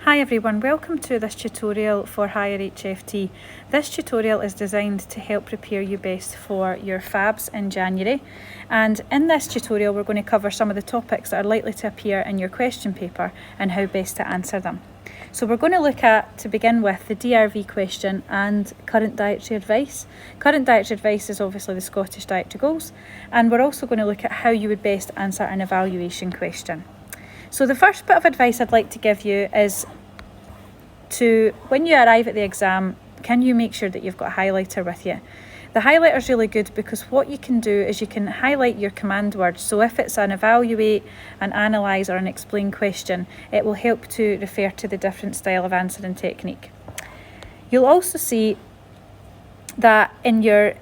Hi everyone, welcome to this tutorial for Higher HFT. This tutorial is designed to help prepare you best for your FABs in January, and in this tutorial we're going to cover some of the topics that are likely to appear in your question paper and how best to answer them. So we're going to look at, to begin with, the DRV question and current dietary advice. Current dietary advice is obviously the Scottish Dietary Goals, and we're also going to look at how you would best answer an evaluation question. So the first bit of advice I'd like to give you is to, when you arrive at the exam, can you make sure that you've got a highlighter with you? The highlighter is really good because what you can do is you can highlight your command words. So if it's an evaluate, an analyse or an explain question, it will help to refer to the different style of answering technique. You'll also see that in your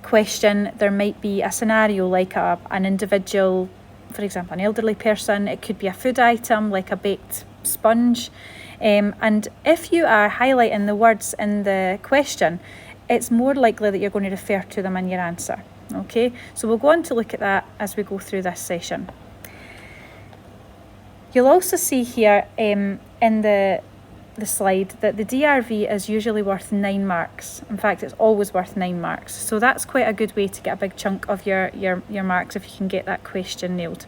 question there might be a scenario like an individual, for example an elderly person. It could be a food item like a baked sponge, and if you are highlighting the words in the question, it's more likely that you're going to refer to them in your answer. Okay, so we'll go on to look at that as we go through this session. You'll also see here in the slide that the DRV is usually worth 9 marks. In fact, it's always worth 9 marks. So that's quite a good way to get a big chunk of your marks if you can get that question nailed.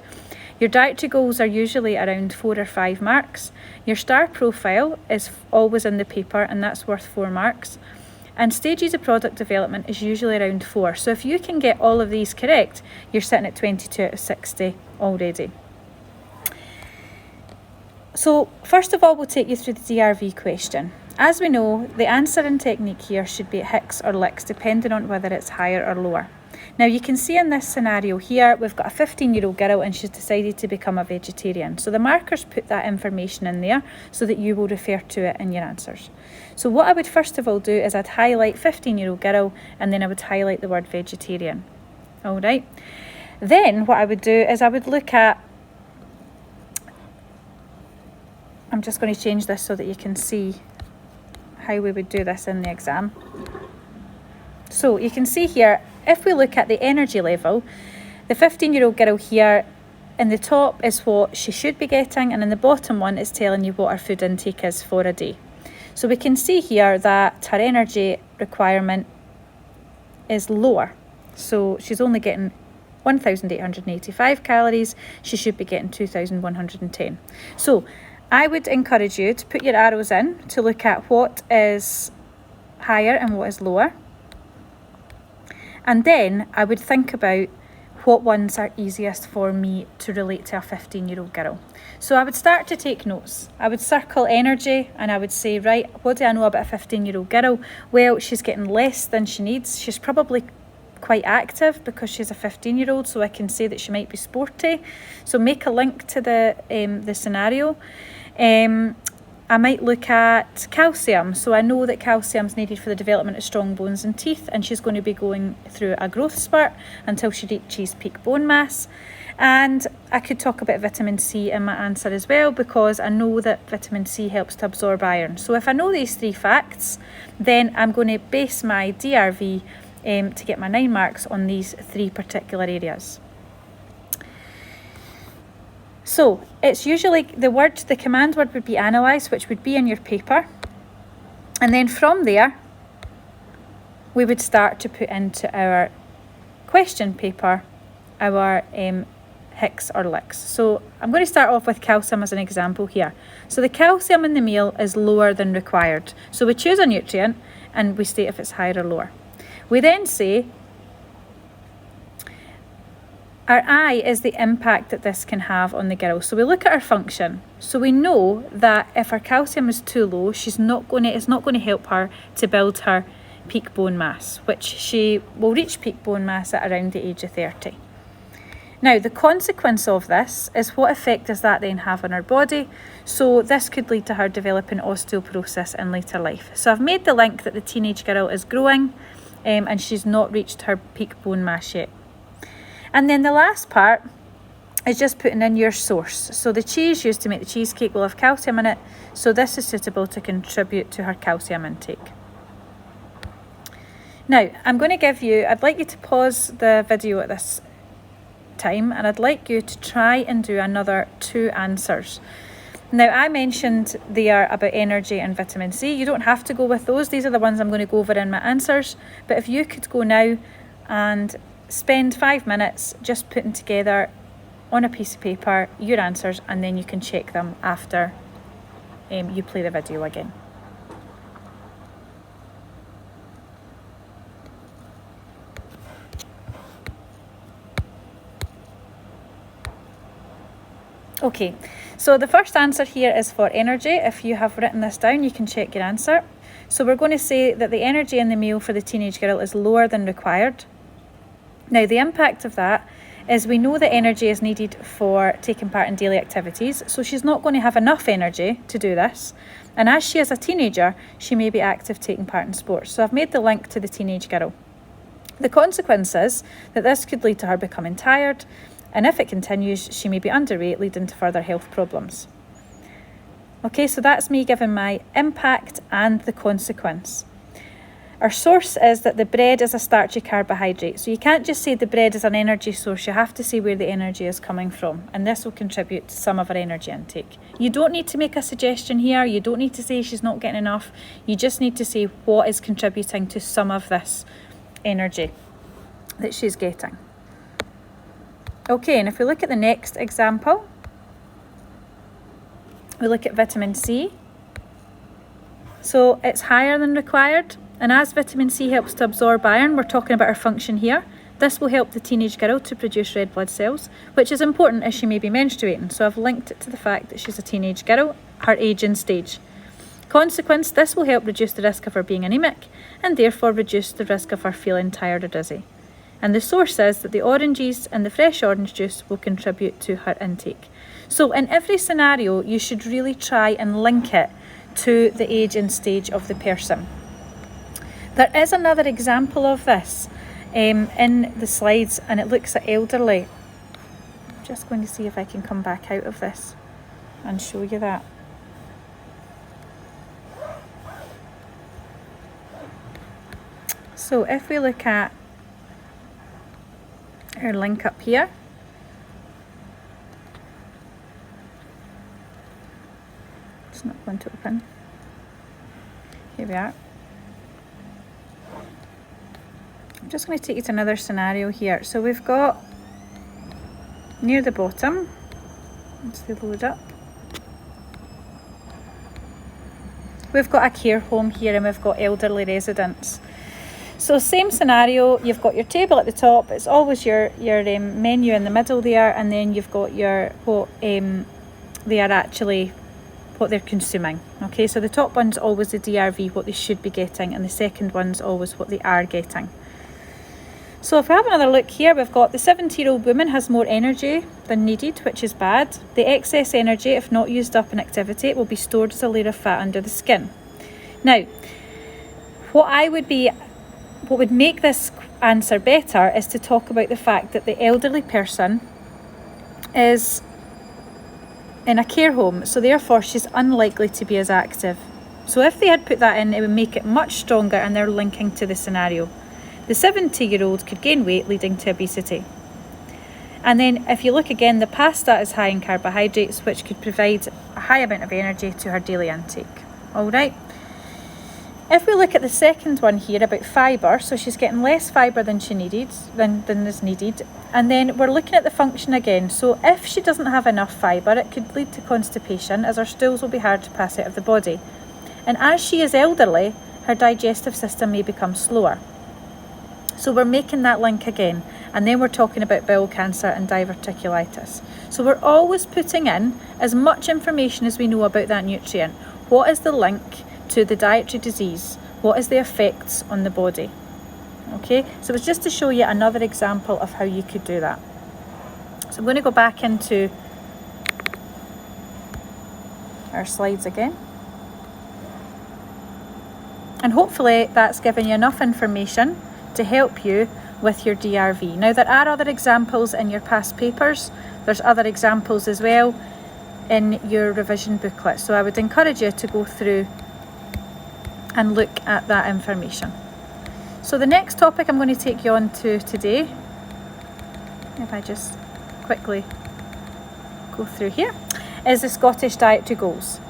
Your dietary goals are usually around 4 or 5 marks. Your star profile is always in the paper and that's worth 4 marks. And stages of product development is usually around 4. So if you can get all of these correct, you're sitting at 22 out of 60 already. So first of all, we'll take you through the DRV question. As we know, the answering technique here should be at Hicks or Licks, depending on whether it's higher or lower. Now you can see in this scenario here, we've got a 15-year-old girl and she's decided to become a vegetarian. So the markers put that information in there so that you will refer to it in your answers. So what I would first of all do is I'd highlight 15-year-old girl and then I would highlight the word vegetarian. All right. Then what I would do is I would look at, I'm just going to change this so that you can see how we would do this in the exam. So you can see here, if we look at the energy level, the 15-year-old girl here in the top is what she should be getting, and in the bottom one is telling you what her food intake is for a day. So we can see here that her energy requirement is lower. So she's only getting 1,885 calories. She should be getting 2,110. So I would encourage you to put your arrows in to look at what is higher and what is lower. And then I would think about what ones are easiest for me to relate to a 15-year-old girl. So I would start to take notes. I would circle energy and I would say, right, what do I know about a 15-year-old girl? Well, she's getting less than she needs. She's probably quite active because she's a 15-year-old, so I can say that she might be sporty. So make a link to the scenario. I might look at calcium. So I know that calcium is needed for the development of strong bones and teeth, and she's going to be going through a growth spurt until she reaches peak bone mass. And I could talk about vitamin C in my answer as well, because I know that vitamin C helps to absorb iron. So if I know these 3 facts, then I'm going to base my DRV to get my 9 marks on these 3 particular areas. So it's usually the command word would be analyse, which would be in your paper. And then from there, we would start to put into our question paper our Hicks or Licks. So I'm going to start off with calcium as an example here. So the calcium in the meal is lower than required. So we choose a nutrient and we state if it's higher or lower. We then say our I is the impact that this can have on the girl. So we look at our function. So we know that if her calcium is too low, it's not going to help her to build her peak bone mass, which she will reach peak bone mass at around the age of 30. Now, the consequence of this is what effect does that then have on her body? So this could lead to her developing osteoporosis in later life. So I've made the link that the teenage girl is growing and she's not reached her peak bone mass yet. And then the last part is just putting in your source. So the cheese used to make the cheesecake will have calcium in it. So this is suitable to contribute to her calcium intake. Now, I'd like you to pause the video at this time and I'd like you to try and do another 2 answers. Now, I mentioned they are about energy and vitamin C. You don't have to go with those. These are the ones I'm going to go over in my answers. But if you could go now and spend 5 minutes just putting together on a piece of paper your answers, and then you can check them after you play the video again. Okay, so the first answer here is for energy. If you have written this down, you can check your answer. So we're going to say that the energy in the meal for the teenage girl is lower than required. Now, the impact of that is we know that energy is needed for taking part in daily activities, so she's not going to have enough energy to do this. And as she is a teenager, she may be active taking part in sports. So I've made the link to the teenage girl. The consequence is that this could lead to her becoming tired, and if it continues, she may be underweight, leading to further health problems. Okay, so that's me giving my impact and the consequence. Our source is that the bread is a starchy carbohydrate. So you can't just say the bread is an energy source, you have to say where the energy is coming from. And this will contribute to some of our energy intake. You don't need to make a suggestion here. You don't need to say she's not getting enough. You just need to say what is contributing to some of this energy that she's getting. Okay, and if we look at the next example, we look at vitamin C. So it's higher than required, and as vitamin C helps to absorb iron, we're talking about her function here. This will help the teenage girl to produce red blood cells, which is important as she may be menstruating. So I've linked it to the fact that she's a teenage girl, her aging stage. Consequence, this will help reduce the risk of her being anemic, and therefore reduce the risk of her feeling tired or dizzy. And the source says that the oranges and the fresh orange juice will contribute to her intake. So in every scenario, you should really try and link it to the age and stage of the person. There is another example of this in the slides, and it looks at elderly. I'm just going to see if I can come back out of this and show you that. So if we look at our link up here, it's not going to open. Here we are. I'm just going to take you to another scenario here. So we've got near the bottom, once they load up, we've got a care home here, and we've got elderly residents. So same scenario, you've got your table at the top, it's always your menu in the middle there, and then you've got your what they're consuming. Okay, so the top one's always the DRV, what they should be getting, and the second one's always what they are getting. So if we have another look here, we've got the 70-year-old woman has more energy than needed, which is bad. The excess energy, if not used up in activity, will be stored as a layer of fat under the skin. Now, what would make this answer better is to talk about the fact that the elderly person is in a care home, so therefore she's unlikely to be as active. So if they had put that in, it would make it much stronger, and they're linking to the scenario. The 70-year-old could gain weight, leading to obesity. And then if you look again, the pasta is high in carbohydrates, which could provide a high amount of energy to her daily intake. All right. If we look at the second one here about fibre, so she's getting less fibre than she needed, than is needed, and then we're looking at the function again. So if she doesn't have enough fibre, it could lead to constipation, as her stools will be hard to pass out of the body. And as she is elderly, her digestive system may become slower. So we're making that link again, and then we're talking about bowel cancer and diverticulitis. So we're always putting in as much information as we know about that nutrient. What is the link to the dietary disease? What is the effects on the body? Okay, so it's just to show you another example of how you could do that. So I'm going to go back into our slides again. And hopefully that's given you enough information to help you with your DRV. Now, there are other examples in your past papers. There's other examples as well in your revision booklet. So I would encourage you to go through and look at that information. So the next topic I'm going to take you on to today, if I just quickly go through here, is the Scottish dietary goals.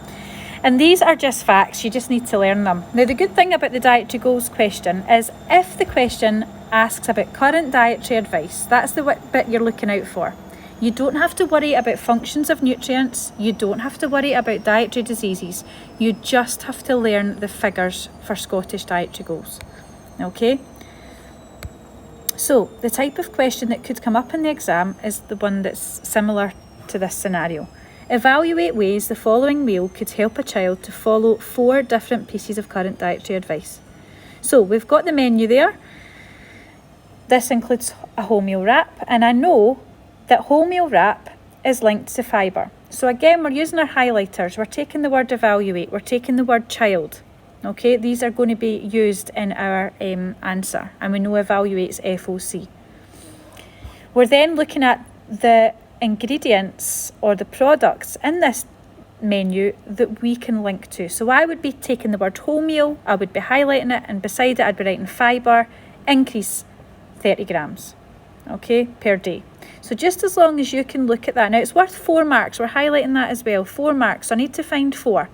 And these are just facts, you just need to learn them. Now, the good thing about the dietary goals question is if the question asks about current dietary advice, that's the bit you're looking out for. You don't have to worry about functions of nutrients, you don't have to worry about dietary diseases, you just have to learn the figures for Scottish dietary goals. Okay? So, the type of question that could come up in the exam is the one that's similar to this scenario. Evaluate ways the following meal could help a child to follow 4 different pieces of current dietary advice. So we've got the menu there. This includes a wholemeal wrap, and I know that wholemeal wrap is linked to fibre. So again, we're using our highlighters. We're taking the word evaluate, we're taking the word child. Okay, these are going to be used in our answer, and we know evaluate's FOC. We're then looking at the ingredients or the products in this menu that we can link to. So I would be taking the word wholemeal, I would be highlighting it, and beside it I'd be writing fibre, increase 30 grams, okay, per day. So just as long as you can look at that. Now it's worth 4 marks, we're highlighting that as well, 4 marks, so I need to find 4.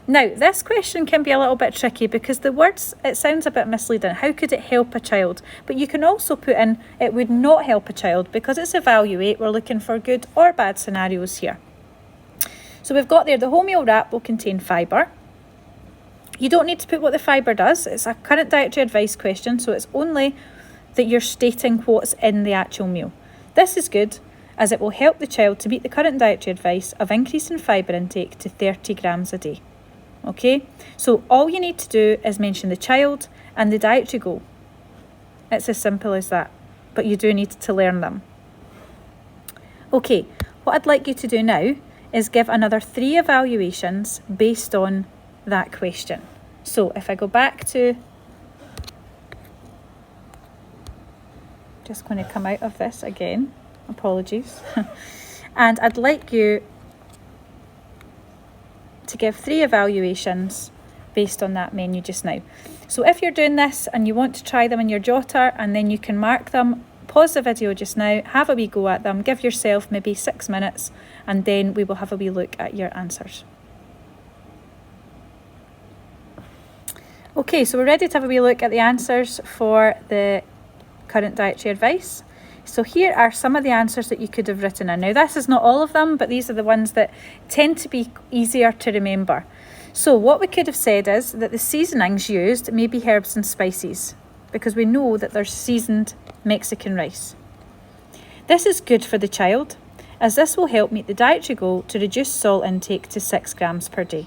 Now this question can be a little bit tricky because the words, it sounds a bit misleading. How could it help a child? But you can also put in, it would not help a child, because it's evaluate, we're looking for good or bad scenarios here. So we've got there, the wholemeal wrap will contain fibre. You don't need to put what the fibre does, it's a current dietary advice question, so it's only that you're stating what's in the actual meal. This is good, as it will help the child to meet the current dietary advice of increasing fibre intake to 30 grams a day. Okay, so all you need to do is mention the child and the dietary goal. It's as simple as that, but you do need to learn them. Okay, what I'd like you to do now is give another 3 evaluations based on that question. So if I go back to, just going to come out of this again, apologies, and I'd like you to give 3 evaluations based on that menu just now. So if you're doing this and you want to try them in your jotter and then you can mark them, pause the video just now, have a wee go at them, give yourself maybe 6 minutes, and then we will have a wee look at your answers. Okay, so we're ready to have a wee look at the answers for the current dietary advice. So here are some of the answers that you could have written in. Now this is not all of them, but these are the ones that tend to be easier to remember. So what we could have said is that the seasonings used may be herbs and spices, because we know that there's seasoned Mexican rice. This is good for the child, as this will help meet the dietary goal to reduce salt intake to 6 grams per day.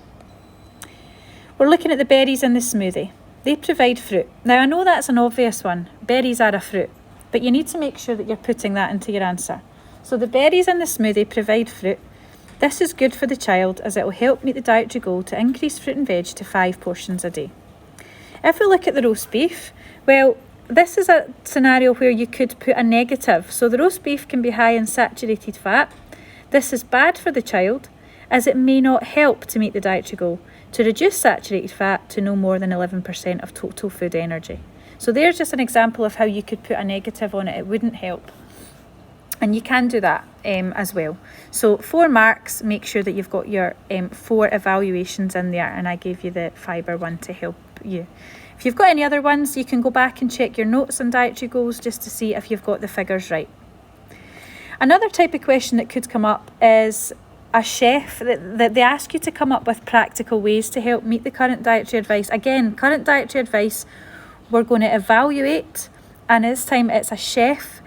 We're looking at the berries in the smoothie. They provide fruit. Now I know that's an obvious one, berries are a fruit, but you need to make sure that you're putting that into your answer. So the berries in the smoothie provide fruit. This is good for the child, as it will help meet the dietary goal to increase fruit and veg to 5 portions a day. If we look at the roast beef, well, this is a scenario where you could put a negative. So the roast beef can be high in saturated fat. This is bad for the child, as it may not help to meet the dietary goal to reduce saturated fat to no more than 11% of total food energy. So there's just an example of how you could put a negative on it. It wouldn't help. And you can do that as well. So 4 marks, make sure that you've got your 4 evaluations in there, and I gave you the fibre one to help you. If you've got any other ones, you can go back and check your notes on dietary goals just to see if you've got the figures right. Another type of question that could come up is a chef, that they ask you to come up with practical ways to help meet the current dietary advice. Again, current dietary advice, we're going to evaluate, and this time it's a chef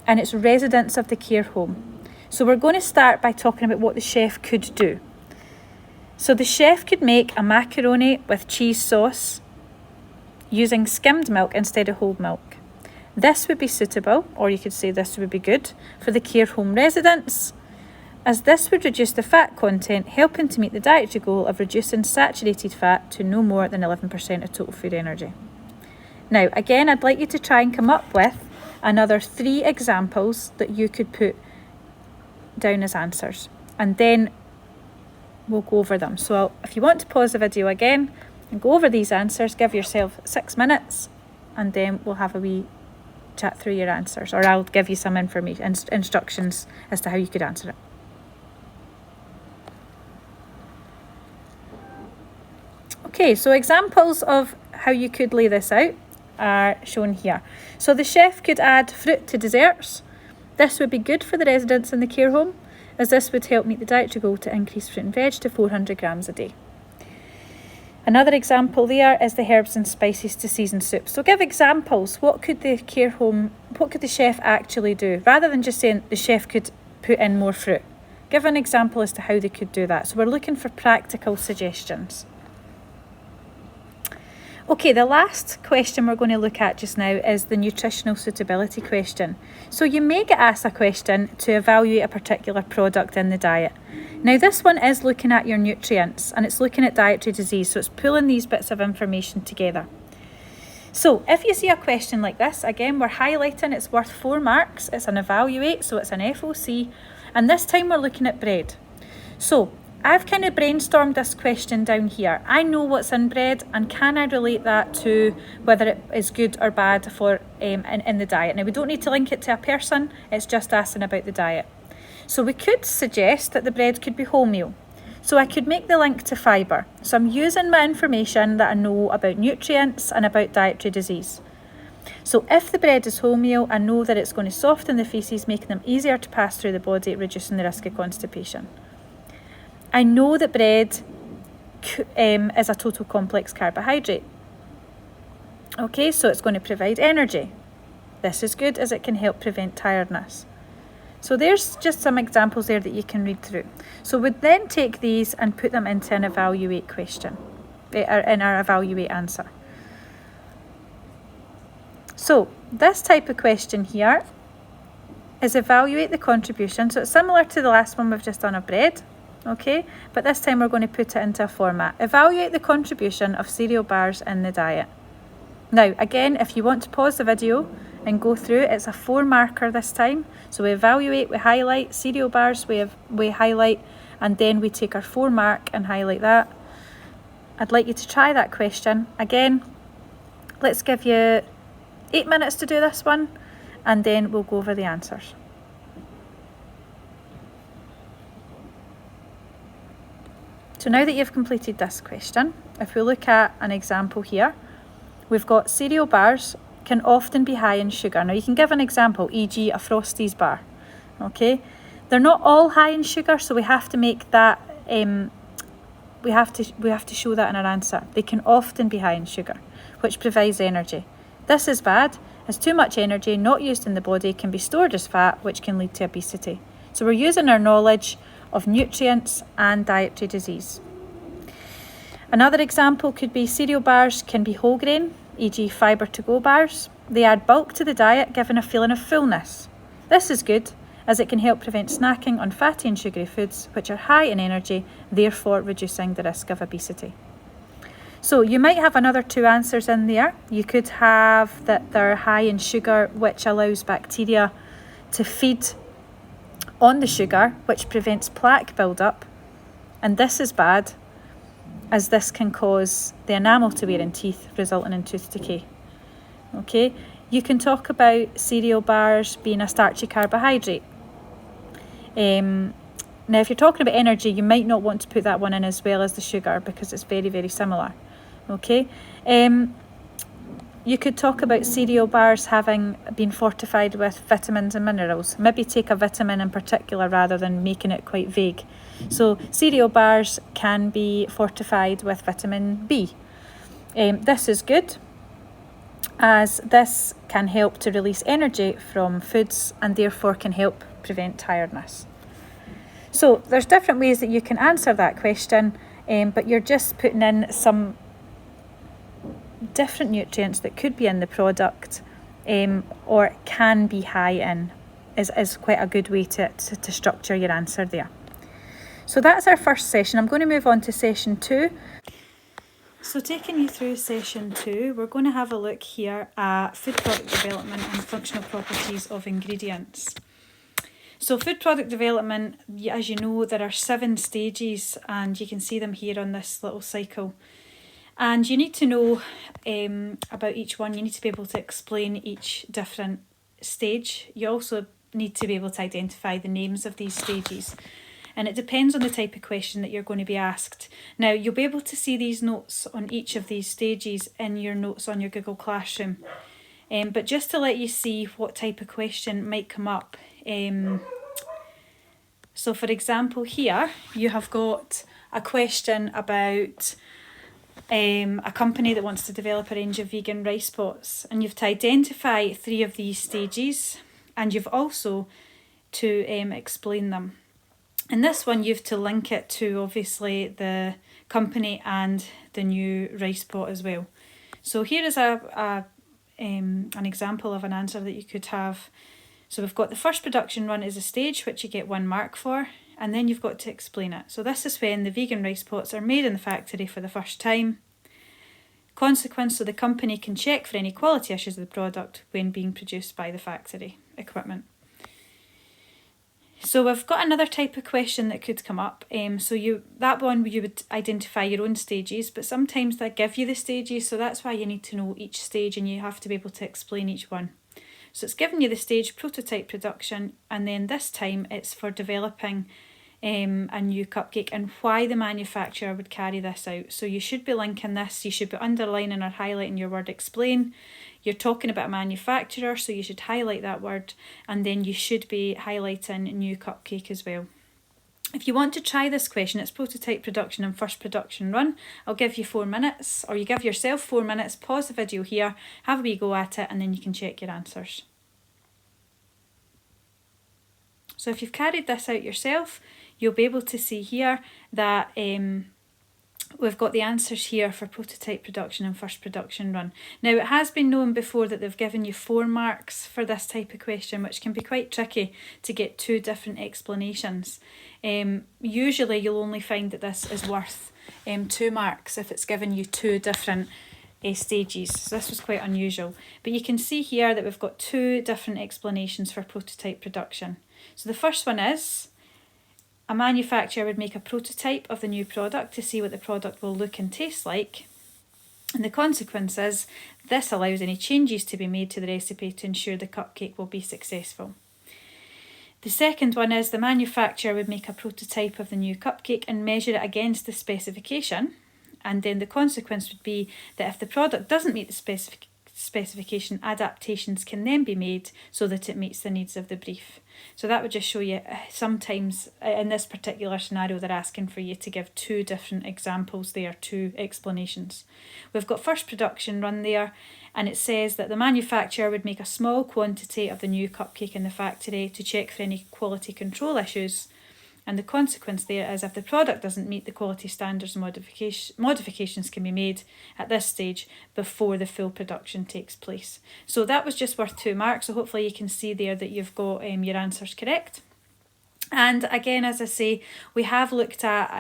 and it's residents of the care home. So we're going to start by talking about what the chef could do. So the chef could make a macaroni with cheese sauce using skimmed milk instead of whole milk. This would be suitable, or you could say this would be good, for the care home residents, as this would reduce the fat content, helping to meet the dietary goal of reducing saturated fat to no more than 11% of total food energy. Now, again, I'd like you to try and come up with another 3 examples that you could put down as answers, and then we'll go over them. So if you want to pause the video again and go over these answers, give yourself 6 minutes, and then we'll have a wee chat through your answers, or I'll give you some information, instructions as to how you could answer it. Okay, so examples of how you could lay this out are shown here. So the chef could add fruit to desserts. This would be good for the residents in the care home, as this would help meet the dietary goal to increase fruit and veg to 400 grams a day. Another example there is the herbs and spices to season soup. So give examples. What could the chef actually do? Rather than just saying the chef could put in more fruit. Give an example as to how they could do that. So we're looking for practical suggestions. Okay, the last question we're going to look at just now is the nutritional suitability question. So you may get asked a question to evaluate a particular product in the diet. Now this one is looking at your nutrients and it's looking at dietary disease, so it's pulling these bits of information together. So if you see a question like this, again we're highlighting it's worth 4 marks, it's an evaluate, so it's an FOC, and this time we're looking at bread. So I've kind of brainstormed this question down here. I know what's in bread and can I relate that to whether it is good or bad for in the diet. Now we don't need to link it to a person, it's just asking about the diet. So we could suggest that the bread could be wholemeal. So I could make the link to fibre. So I'm using my information that I know about nutrients and about dietary disease. So if the bread is wholemeal, I know that it's going to soften the faeces, making them easier to pass through the body, reducing the risk of constipation. I know that bread is a total complex carbohydrate. Okay, so it's going to provide energy. This is good as it can help prevent tiredness. So there's just some examples there that you can read through. So we'd then take these and put them into an evaluate question, in our evaluate answer. So this type of question here is evaluate the contribution. So it's similar to the last one we've just done of bread. Okay, but this time we're going to put it into a format. Evaluate the contribution of cereal bars in the diet. Now, again, if you want to pause the video and go through, it's a 4 marker this time. So we evaluate, we highlight, cereal bars, we highlight, and then we take our 4 mark and highlight that. I'd like you to try that question. Again, let's give you 8 minutes to do this one, and then we'll go over the answers. So now that you've completed this question, if we look at an example here, we've got cereal bars can often be high in sugar. Now you can give an example, e.g. a Frosties bar. Okay, they're not all high in sugar, so we have to make that. We have to show that in our answer. They can often be high in sugar, which provides energy. This is bad, as too much energy not used in the body can be stored as fat, which can lead to obesity. So we're using our knowledge of nutrients and dietary disease. Another example could be cereal bars can be whole grain, e.g. fibre to go bars. They add bulk to the diet, giving a feeling of fullness. This is good, as it can help prevent snacking on fatty and sugary foods, which are high in energy, therefore reducing the risk of obesity. So you might have another 2 answers in there. You could have that they're high in sugar, which allows bacteria to feed on the sugar, which prevents plaque buildup, and this is bad as this can cause the enamel to wear in teeth, resulting in tooth decay. Okay, you can talk about cereal bars being a starchy carbohydrate. Now if you're talking about energy, you might not want to put that one in as well as the sugar because it's very, very similar. Okay, you could talk about cereal bars having been fortified with vitamins and minerals. Maybe take a vitamin in particular rather than making it quite vague. So cereal bars can be fortified with vitamin B. This is good, as this can help to release energy from foods and therefore can help prevent tiredness. So there's different ways that you can answer that question, but you're just putting in some different nutrients that could be in the product or can be high in is quite a good way to structure your answer there. So that's our first session. I'm going to move on to session 2. So taking you through session 2, we're going to have a look here at food product development and functional properties of ingredients. So food product development, as you know, there are 7 stages and you can see them here on this little cycle. And you need to know about each one. You need to be able to explain each different stage. You also need to be able to identify the names of these stages. and it depends on the type of question that you're going to be asked. Now, you'll be able to see these notes on each of these stages in your notes on your Google Classroom. But just to let you see what type of question might come up. So for example here, you have got a question about a company that wants to develop a range of vegan rice pots, and you've to identify 3 of these stages, and you've also to explain them. In this one, you've to link it to obviously the company and the new rice pot as well. So here is an example of an answer that you could have. So we've got the first production run is a stage which you get 1 mark for, and then you've got to explain it. So this is when the vegan rice pots are made in the factory for the first time. Consequence, so the company can check for any quality issues of the product when being produced by the factory equipment. So we've got another type of question that could come up. That one you would identify your own stages, but sometimes they give you the stages, so that's why you need to know each stage and you have to be able to explain each one. So it's giving you the stage prototype production, and then this time it's for developing a new cupcake and why the manufacturer would carry this out. So you should be linking this, you should be underlining or highlighting your word explain. You're talking about a manufacturer, so you should highlight that word, and then you should be highlighting new cupcake as well. If you want to try this question, it's prototype production and first production run. I'll give you 4 minutes, or you give yourself 4 minutes, pause the video here, have a wee go at it, and then you can check your answers. So if you've carried this out yourself, you'll be able to see here that we've got the answers here for prototype production and first production run. Now, it has been known before that they've given you 4 marks for this type of question, which can be quite tricky to get 2 different explanations. Usually you'll only find that this is worth 2 marks if it's given you 2 different stages. So this was quite unusual. But you can see here that we've got 2 different explanations for prototype production. So the first one is, a manufacturer would make a prototype of the new product to see what the product will look and taste like. And the consequence is, this allows any changes to be made to the recipe to ensure the cupcake will be successful. The second one is, the manufacturer would make a prototype of the new cupcake and measure it against the specification. And then the consequence would be that if the product doesn't meet the specification, adaptations can then be made so that it meets the needs of the brief. So that would just show you sometimes in this particular scenario they're asking for you to give 2 different examples there, 2 explanations. We've got first production run there, and it says that the manufacturer would make a small quantity of the new cupcake in the factory to check for any quality control issues. And the consequence there is, if the product doesn't meet the quality standards, modifications can be made at this stage before the full production takes place. So that was just worth 2 marks. So hopefully you can see there that you've got your answers correct. And again, as I say, we have looked at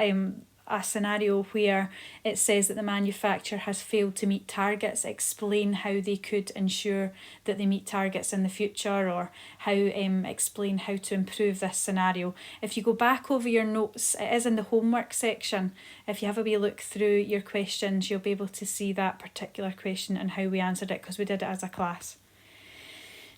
a scenario where it says that the manufacturer has failed to meet targets. Explain how they could ensure that they meet targets in the future, or how explain how to improve this scenario. If you go back over your notes, it is in the homework section. If you have a wee look through your questions, you'll be able to see that particular question and how we answered it, because we did it as a class.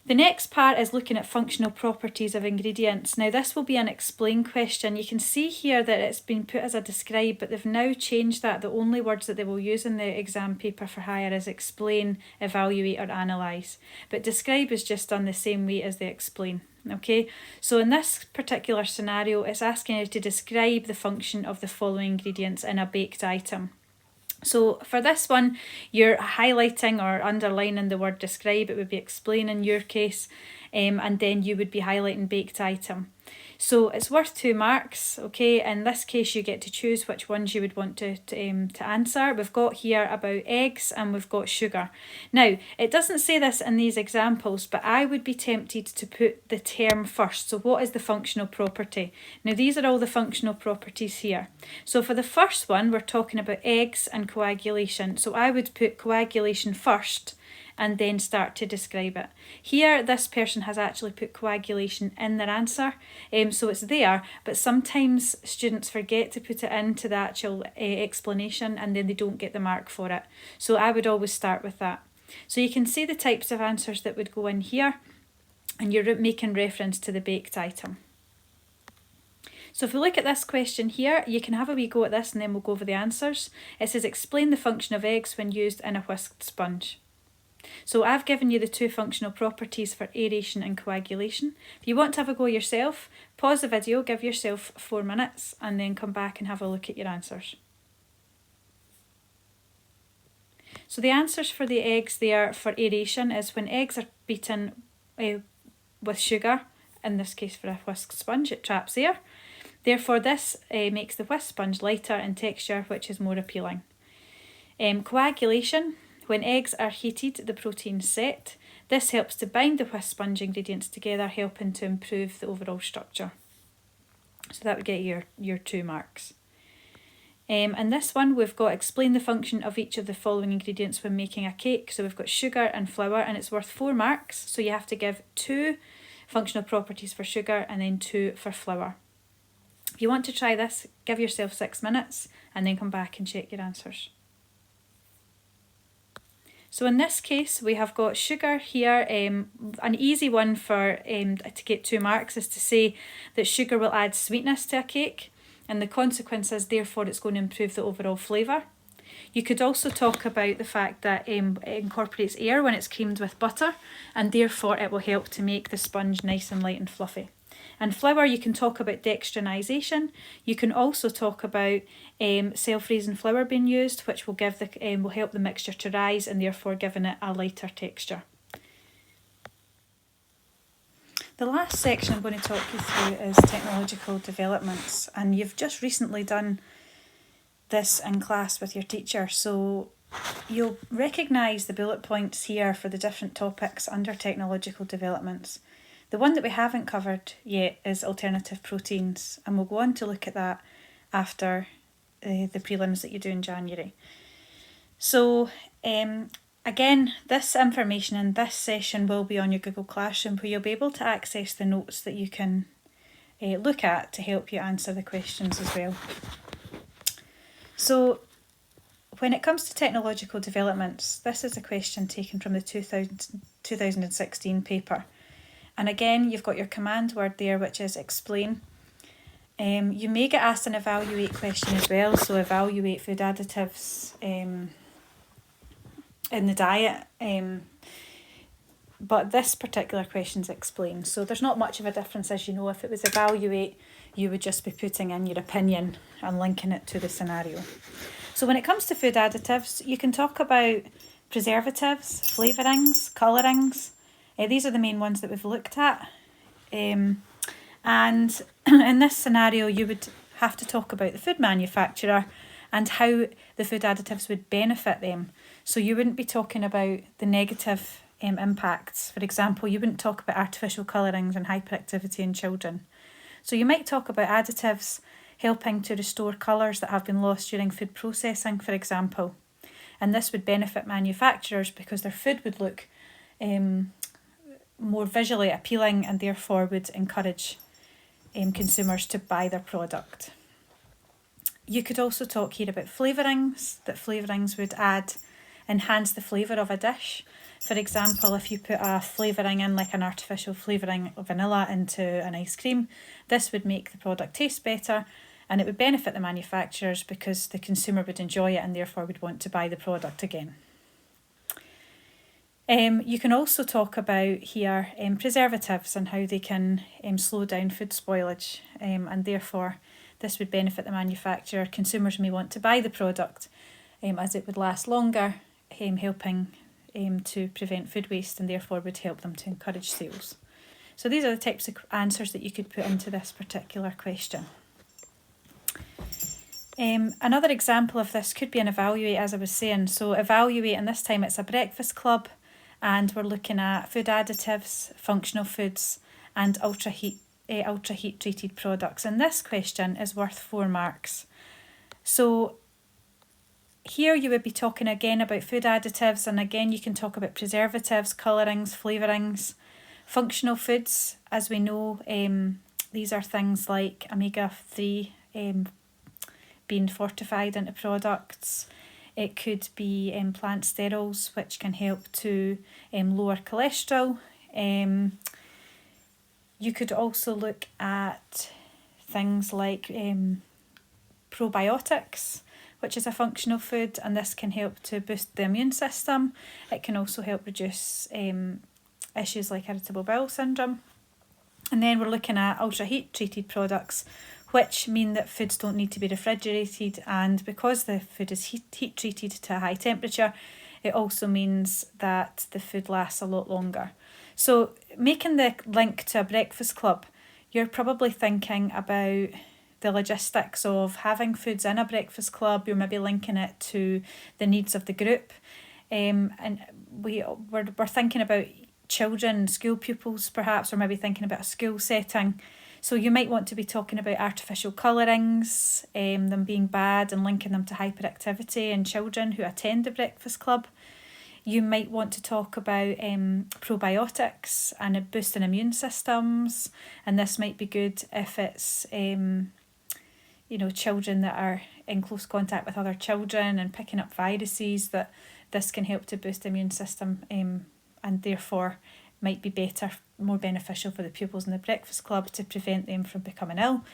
The next part is looking at functional properties of ingredients. Now, this will be an explain question. You can see here that it's been put as a describe, but they've now changed that. The only words that they will use in the exam paper for hire is explain, evaluate or analyse. But describe is just done the same way as the explain. Okay, so in this particular scenario, it's asking you to describe the function of the following ingredients in a baked item. So for this one, you're highlighting or underlining the word describe. It would be explain in your case, and then you would be highlighting baked item. So it's worth 2 marks, okay? In this case, you get to choose which ones you would want to answer. We've got here about eggs and we've got sugar. Now, it doesn't say this in these examples, but I would be tempted to put the term first. So what is the functional property? Now, these are all the functional properties here. So for the first one, we're talking about eggs and coagulation. So I would put coagulation first and then start to describe it. Here, this person has actually put coagulation in their answer, so it's there, but sometimes students forget to put it into the actual explanation and then they don't get the mark for it. So I would always start with that. So you can see the types of answers that would go in here, and you're making reference to the baked item. So if we look at this question here, you can have a wee go at this and then we'll go over the answers. It says explain the function of eggs when used in a whisked sponge. So I've given you the two functional properties for aeration and coagulation. If you want to have a go yourself, pause the video, give yourself 4 minutes and then come back and have a look at your answers. So the answers for the eggs there for aeration is when eggs are beaten with sugar, in this case for a whisk sponge, it traps air. Therefore this makes the whisk sponge lighter in texture, which is more appealing. Coagulation, when eggs are heated, the proteins set. This helps to bind the whisk sponge ingredients together, helping to improve the overall structure. So that would get your 2 marks. And this one, we've got explain the function of each of the following ingredients when making a cake. So we've got sugar and flour, and it's worth 4 marks. So you have to give 2 functional properties for sugar and then 2 for flour. If you want to try this, give yourself 6 minutes and then come back and check your answers. So in this case, we have got sugar here. An easy one for to get 2 marks is to say that sugar will add sweetness to a cake, and the consequence is therefore it's going to improve the overall flavour. You could also talk about the fact that it incorporates air when it's creamed with butter, and therefore it will help to make the sponge nice and light and fluffy. And flour, you can talk about dextrinization. You can also talk about self-raising flour being used, which will give will help the mixture to rise and therefore giving it a lighter texture. The last section I'm going to talk you through is technological developments, and you've just recently done this in class with your teacher, so you'll recognise the bullet points here for the different topics under technological developments. The one that we haven't covered yet is alternative proteins, and we'll go on to look at that after the prelims that you do in January. So again, this information in this session will be on your Google Classroom, where you'll be able to access the notes that you can look at to help you answer the questions as well. So when it comes to technological developments, this is a question taken from the 2016 paper. And again, you've got your command word there, which is explain. You may get asked an evaluate question as well, so evaluate food additives in the diet. But this particular question is explain. So there's not much of a difference, as you know. If it was evaluate, you would just be putting in your opinion and linking it to the scenario. So when it comes to food additives, you can talk about preservatives, flavourings, colourings. These are the main ones that we've looked at. And in this scenario, you would have to talk about the food manufacturer and how the food additives would benefit them. So you wouldn't be talking about the negative impacts. For example, you wouldn't talk about artificial colourings and hyperactivity in children. So you might talk about additives helping to restore colours that have been lost during food processing, for example. And this would benefit manufacturers because their food would look more visually appealing and therefore would encourage consumers to buy their product. You could also talk here about flavourings, that flavourings would enhance the flavour of a dish. For example, if you put a flavouring in, like an artificial flavouring of vanilla into an ice cream, this would make the product taste better and it would benefit the manufacturers because the consumer would enjoy it and therefore would want to buy the product again. You can also talk about here preservatives and how they can slow down food spoilage, and therefore this would benefit the manufacturer. Consumers may want to buy the product as it would last longer, helping to prevent food waste and therefore would help them to encourage sales. So these are the types of answers that you could put into this particular question. Another example of this could be an evaluate, as I was saying. So evaluate, and this time it's a breakfast club, and we're looking at food additives, functional foods, and ultra heat treated products. And this question is worth 4 marks. So here you would be talking again about food additives, and again you can talk about preservatives, colourings, flavourings. Functional foods, as we know, these are things like omega-3 being fortified into products. It could be plant sterols, which can help to lower cholesterol. You could also look at things like probiotics, which is a functional food, and this can help to boost the immune system. It can also help reduce issues like irritable bowel syndrome. And then we're looking at ultra heat treated products, which mean that foods don't need to be refrigerated, and because the food is heat treated to a high temperature, it also means that the food lasts a lot longer. So making the link to a breakfast club, you're probably thinking about the logistics of having foods in a breakfast club. You're maybe linking it to the needs of the group, and we're thinking about children, school pupils perhaps, or maybe thinking about a school setting. So you might want to be talking about artificial colourings, them being bad, and linking them to hyperactivity in children who attend the breakfast club. You might want to talk about probiotics and boosting immune systems, and this might be good if it's children that are in close contact with other children and picking up viruses, that this can help to boost the immune system, and therefore might be better, more beneficial for the pupils in the breakfast club to prevent them from becoming ill.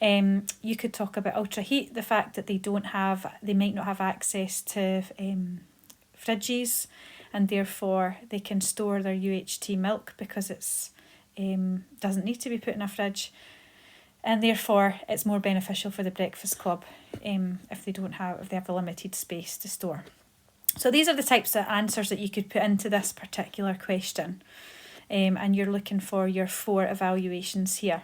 You could talk about ultra heat, the fact that they might not have access to fridges, and therefore they can store their UHT milk because it's doesn't need to be put in a fridge, and therefore it's more beneficial for the breakfast club if they have the limited space to store. So these are the types of answers that you could put into this particular question, and you're looking for your 4 evaluations here.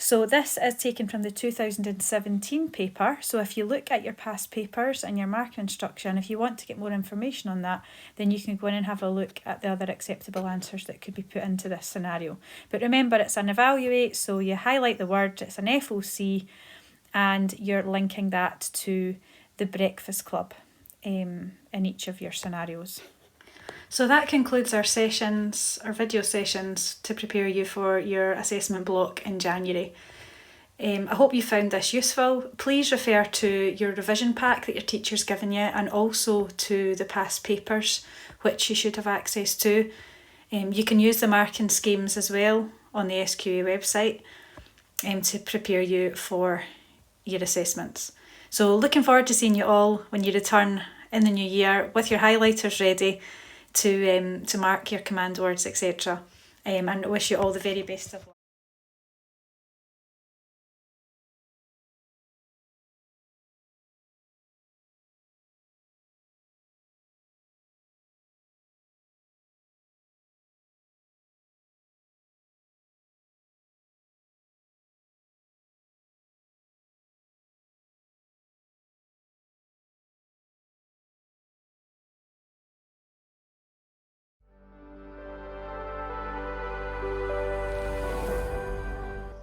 So this is taken from the 2017 paper. So if you look at your past papers and your marking instruction, if you want to get more information on that, then you can go in and have a look at the other acceptable answers that could be put into this scenario. But remember, it's an evaluate, so you highlight the word, it's an FOC, and you're linking that to the breakfast club in each of your scenarios. So that concludes our video sessions to prepare you for your assessment block in January. I hope you found this useful. Please refer to your revision pack that your teacher's given you, and also to the past papers, which you should have access to. You can use the marking schemes as well on the SQA website to prepare you for your assessments. So looking forward to seeing you all when you return in the new year with your highlighters ready to mark your command words, etc. And wish you all the very best of luck.